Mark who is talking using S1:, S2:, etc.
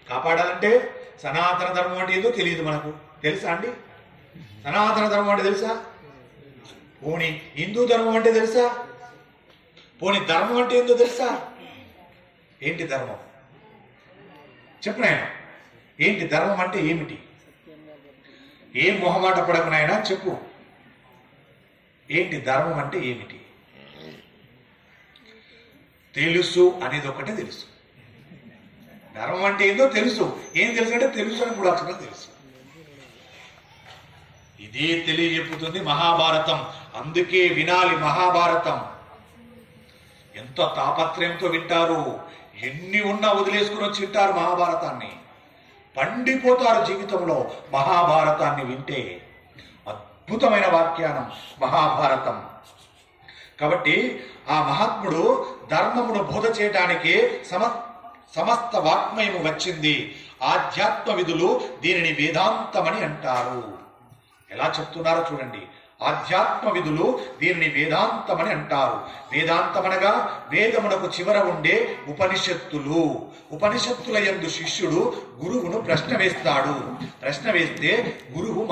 S1: కాపాడాలంటే సనాతన ధర్మం అంటే ఏదో తెలియదు మనకు. తెలుసా అండి? సనాతన ధర్మం అంటే తెలుసా? పోనీ హిందూ ధర్మం అంటే తెలుసా? పోనీ ధర్మం అంటే ఏందో తెలుసా? ఏంటి ధర్మం? చెప్పు నాయన, ఏంటి ధర్మం అంటే ఏమిటి? ఏం మొహమాట పడకు నాయన, చెప్పు. ఏంటి ధర్మం అంటే ఏమిటి? తెలుసు అనేది ఒకటే తెలుసు. ధర్మం అంటే ఏందో తెలుసు. ఏం తెలుసు అంటే తెలుసు అని 3 అక్షరాలు తెలుసు. ఇదే తెలియజెప్పుతుంది మహాభారతం. అందుకే వినాలి మహాభారతం. ఎంత తాపత్రయంతో వింటారు. ఎన్ని ఉన్నా వదిలేసుకుని వచ్చి వింటారు మహాభారతాన్ని. పండిపోతారు జీవితంలో మహాభారతాన్ని వింటే. అద్భుతమైన వ్యాఖ్యానం మహాభారతం. కాబట్టి ఆ మహాత్ముడు ధర్మమును బోధ చేయటానికి సమస్త వాక్మయము వచ్చింది. ఆధ్యాత్మ విధులు దీనిని వేదాంతమని అంటారు. ఎలా చెప్తున్నారో చూడండి. ఆధ్యాత్మ విధులు దీనిని వేదాంతమని అంటారు. వేదాంతమనగా వేదమునకు చివర ఉండే ఉపనిషత్తులు. ఉపనిషత్తుల యందు శిష్యుడు గురువును ప్రశ్న వేస్తాడు. ప్రశ్న వేస్తే గురువు